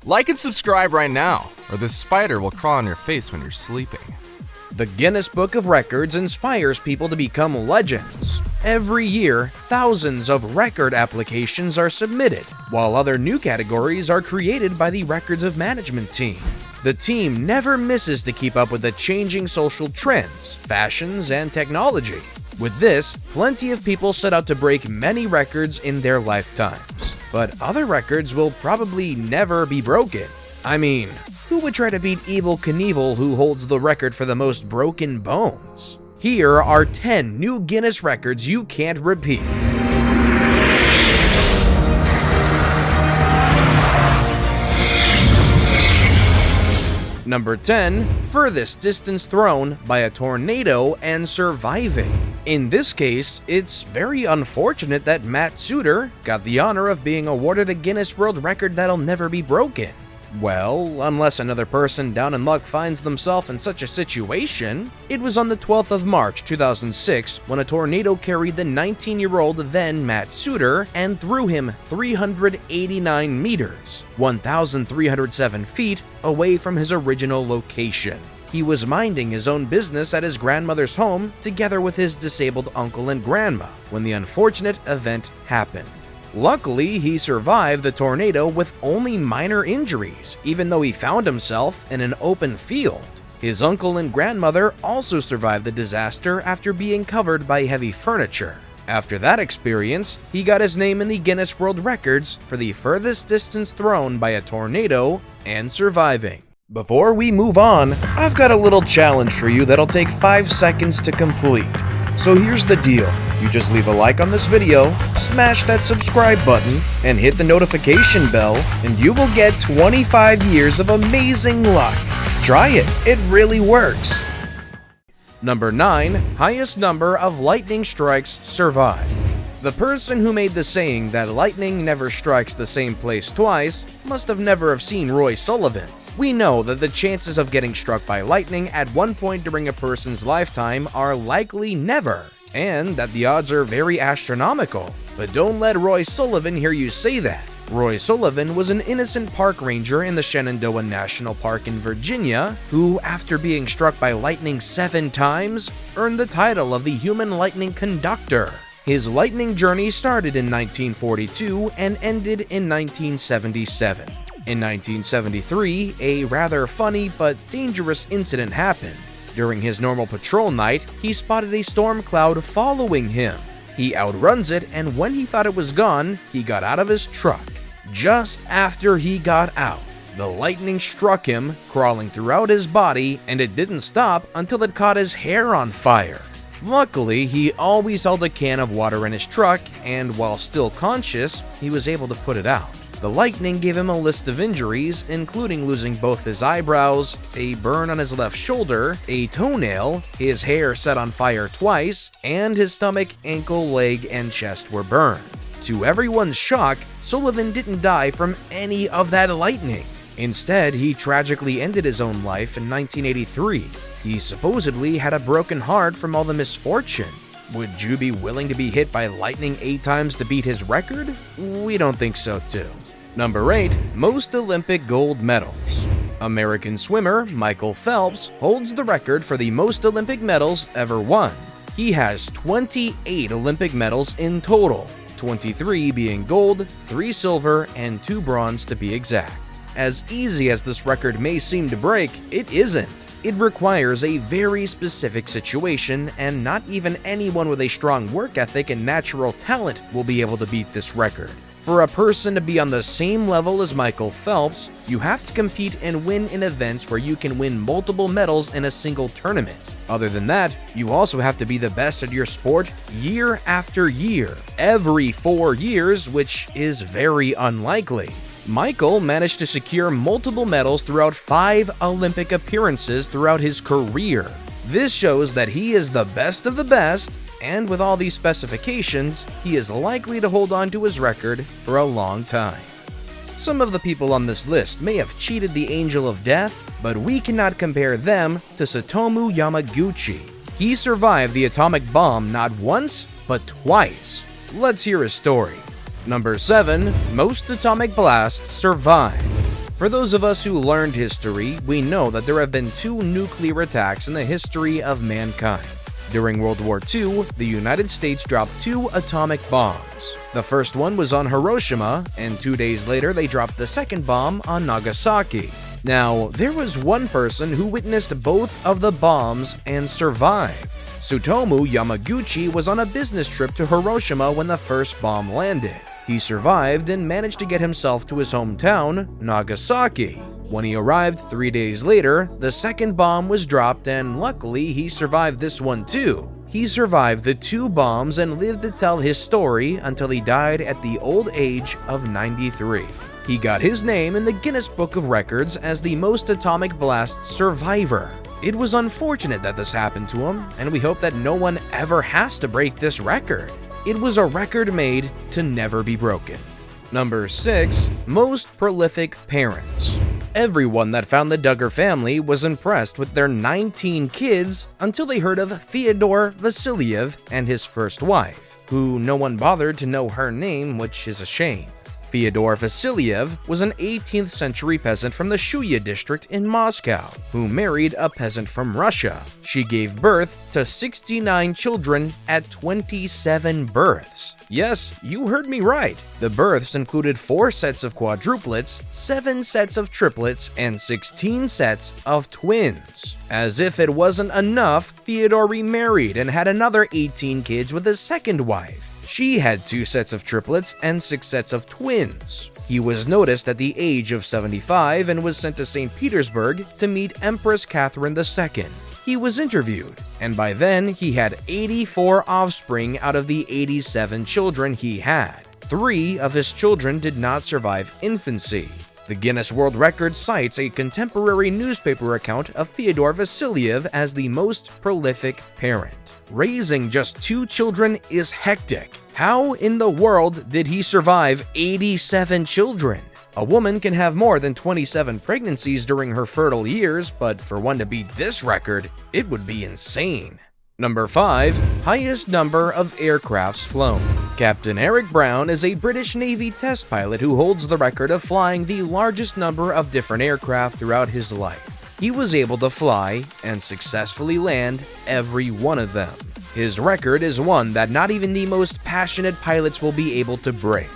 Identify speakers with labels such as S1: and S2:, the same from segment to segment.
S1: Like and subscribe right now, or this spider will crawl on your face when you're sleeping.
S2: The Guinness Book of Records inspires people to become legends. Every year, thousands of record applications are submitted, while other new categories are created by the Records of Management team. The team never misses to keep up with the changing social trends, fashions, and technology. With this, plenty of people set out to break many records in their lifetimes. But other records will probably never be broken. I mean, who would try to beat Evel Knievel, who holds the record for the most broken bones? Here are 10 new Guinness records you can't repeat. Number 10. Furthest distance thrown by a tornado and surviving. In this case, it's very unfortunate that Matt Suter got the honor of being awarded a Guinness World Record that'll never be broken. Well, unless another person down in luck finds themselves in such a situation. It was on the 12th of March 2006 when a tornado carried the 19-year-old then Matt Suter and threw him 389 meters, 1,307 feet away from his original location. He was minding his own business at his grandmother's home together with his disabled uncle and grandma when the unfortunate event happened. Luckily, he survived the tornado with only minor injuries, even though he found himself in an open field. His uncle and grandmother also survived the disaster after being covered by heavy furniture. After that experience, he got his name in the Guinness World Records for the furthest distance thrown by a tornado and surviving. Before we move on, I've got a little challenge for you that'll take 5 seconds to complete. So here's the deal. You just leave a like on this video, smash that subscribe button, and hit the notification bell, and you will get 25 years of amazing luck. Try it, it really works. Number 9. Highest number of lightning strikes survived. The person who made the saying that lightning never strikes the same place twice must have never seen Roy Sullivan. We know that the chances of getting struck by lightning at one point during a person's lifetime are likely never, and that the odds are very astronomical. But don't let Roy Sullivan hear you say that. Roy Sullivan was an innocent park ranger in the Shenandoah National Park in Virginia who, after being struck by lightning 7 times, earned the title of the Human Lightning Conductor. His lightning journey started in 1942 and ended in 1977. In 1973, a rather funny but dangerous incident happened. During his normal patrol night, he spotted a storm cloud following him. He outruns it, and when he thought it was gone, he got out of his truck. Just after he got out, the lightning struck him, crawling throughout his body, and it didn't stop until it caught his hair on fire. Luckily, he always held a can of water in his truck, and while still conscious, he was able to put it out. The lightning gave him a list of injuries, including losing both his eyebrows, a burn on his left shoulder, a toenail, his hair set on fire twice, and his stomach, ankle, leg, and chest were burned. To everyone's shock, Sullivan didn't die from any of that lightning. Instead, he tragically ended his own life in 1983. He supposedly had a broken heart from all the misfortune. Would you be willing to be hit by lightning 8 times to beat his record? We don't think so too. Number 8. Most Olympic gold medals. American swimmer Michael Phelps holds the record for the most Olympic medals ever won. He has 28 Olympic medals in total, 23 being gold, 3 silver, and 2 bronze to be exact. As easy as this record may seem to break, it isn't. It requires a very specific situation, and not even anyone with a strong work ethic and natural talent will be able to beat this record. For a person to be on the same level as Michael Phelps, you have to compete and win in events where you can win multiple medals in a single tournament. Other than that, you also have to be the best at your sport year after year, every 4 years, which is very unlikely. Michael managed to secure multiple medals throughout 5 Olympic appearances throughout his career. This shows that he is the best of the best, and with all these specifications, he is likely to hold on to his record for a long time. Some of the people on this list may have cheated the Angel of Death, but we cannot compare them to Satomu Yamaguchi. He survived the atomic bomb not once, but twice. Let's hear his story. Number 7. Most atomic blasts survive. For those of us who learned history, we know that there have been 2 nuclear attacks in the history of mankind. During World War II, the United States dropped 2 atomic bombs. The first one was on Hiroshima, and 2 days later they dropped the second bomb on Nagasaki. Now, there was one person who witnessed both of the bombs and survived. Tsutomu Yamaguchi was on a business trip to Hiroshima when the first bomb landed. He survived and managed to get himself to his hometown, Nagasaki. When he arrived 3 days later, the second bomb was dropped, and luckily he survived this one too. He survived the 2 bombs and lived to tell his story until he died at the old age of 93. He got his name in the Guinness Book of Records as the most atomic blast survivor. It was unfortunate that this happened to him, and we hope that no one ever has to break this record. It was a record made to never be broken. Number 6. Most prolific parents. Everyone that found the Duggar family was impressed with their 19 kids until they heard of Fyodor Vasilyev and his first wife, who no one bothered to know her name, which is a shame. Fyodor Vasilyev was an 18th century peasant from the Shuya district in Moscow, who married a peasant from Russia. She gave birth to 69 children at 27 births. Yes, you heard me right. The births included 4 sets of quadruplets, 7 sets of triplets, and 16 sets of twins. As if it wasn't enough, Fyodor remarried and had another 18 kids with his second wife. She had 2 sets of triplets and 6 sets of twins. He was noticed at the age of 75 and was sent to St. Petersburg to meet Empress Catherine II. He was interviewed, and by then he had 84 offspring out of the 87 children he had. 3 of his children did not survive infancy. The Guinness World Record cites a contemporary newspaper account of Fyodor Vasilyev as the most prolific parent. Raising just 2 children is hectic. How in the world did he survive 87 children? A woman can have more than 27 pregnancies during her fertile years, but for one to beat this record, it would be insane. Number 5. Highest number of aircrafts flown. Captain Eric Brown is a British Navy test pilot who holds the record of flying the largest number of different aircraft throughout his life. He was able to fly and successfully land every one of them. His record is one that not even the most passionate pilots will be able to break.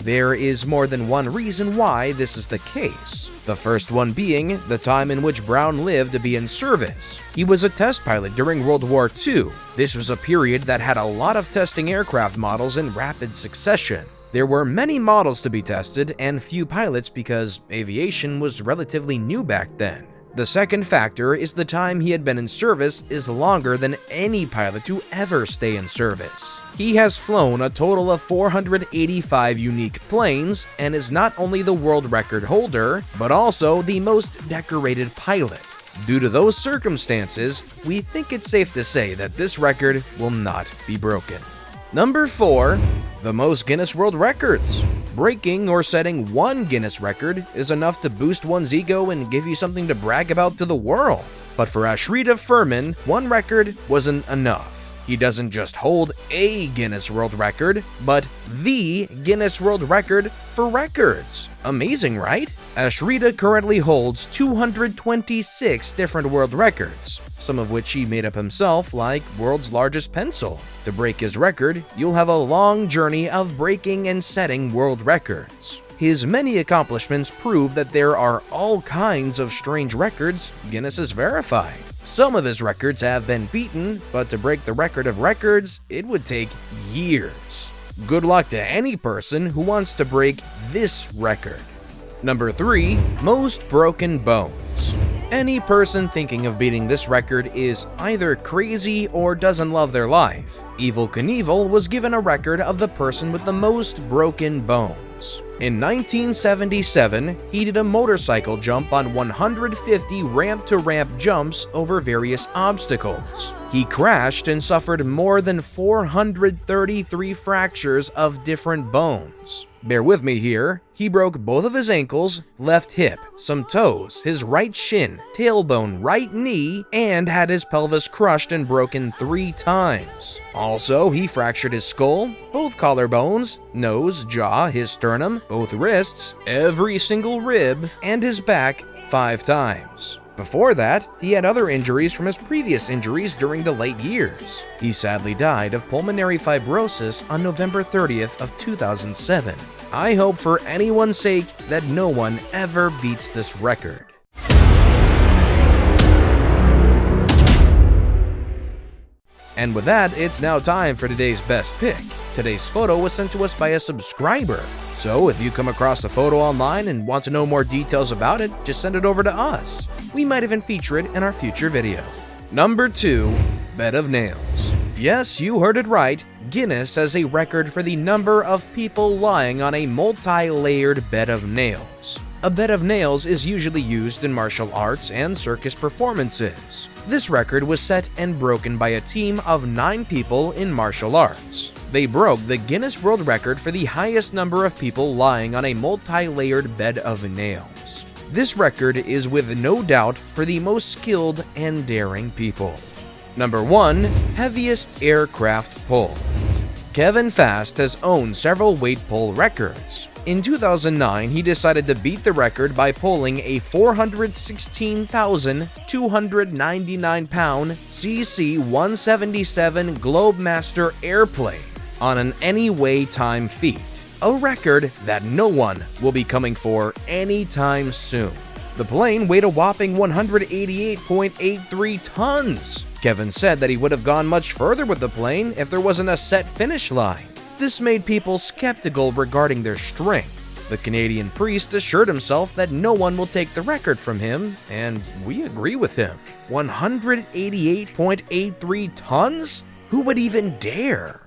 S2: There is more than one reason why this is the case. The first one being the time in which Brown lived to be in service. He was a test pilot during World War II. This was a period that had a lot of testing aircraft models in rapid succession. There were many models to be tested and few pilots because aviation was relatively new back then. The second factor is the time he had been in service is longer than any pilot to ever stay in service. He has flown a total of 485 unique planes and is not only the world record holder, but also the most decorated pilot. Due to those circumstances, we think it's safe to say that this record will not be broken. Number 4. The most Guinness World Records. Breaking or setting one Guinness record is enough to boost one's ego and give you something to brag about to the world. But for Ashrita Furman, one record wasn't enough. He doesn't just hold a Guinness World Record, but the Guinness World Record for records. Amazing, right? Ashrita currently holds 226 different world records, some of which he made up himself, like world's largest pencil. To break his record, you'll have a long journey of breaking and setting world records. His many accomplishments prove that there are all kinds of strange records Guinness has verified. Some of his records have been beaten, but to break the record of records, it would take years. Good luck to any person who wants to break this record. Number 3. Most broken bones. Any person thinking of beating this record is either crazy or doesn't love their life. Evel Knievel was given a record of the person with the most broken bones. In 1977, he did a motorcycle jump on 150 ramp-to-ramp jumps over various obstacles. He crashed and suffered more than 433 fractures of different bones. Bear with me here. He broke both of his ankles, left hip, some toes, his right shin, tailbone, right knee, and had his pelvis crushed and broken 3 times. Also, he fractured his skull, both collarbones, nose, jaw, his sternum, both wrists, every single rib, and his back 5 times. Before that, he had other injuries from his previous injuries during the late years. He sadly died of pulmonary fibrosis on November 30th of 2007. I hope for anyone's sake that no one ever beats this record. And with that, it's now time for today's best pick. Today's photo was sent to us by a subscriber. So if you come across a photo online and want to know more details about it, just send it over to us. We might even feature it in our future video. Number 2. Bed of nails. Yes, you heard it right. Guinness has a record for the number of people lying on a multi-layered bed of nails. A bed of nails is usually used in martial arts and circus performances. This record was set and broken by a team of 9 people in martial arts. They broke the Guinness World Record for the highest number of people lying on a multi-layered bed of nails. This record is with no doubt for the most skilled and daring people. Number 1. Heaviest aircraft pull. Kevin Fast has owned several weight pull records. In 2009, he decided to beat the record by pulling a 416,299-pound CC-177 Globemaster airplane on an any-way time feat, a record that no one will be coming for anytime soon. The plane weighed a whopping 188.83 tons. Kevin said that he would have gone much further with the plane if there wasn't a set finish line. This made people skeptical regarding their strength. The Canadian priest assured himself that no one will take the record from him, and we agree with him. 188.83 tons? Who would even dare?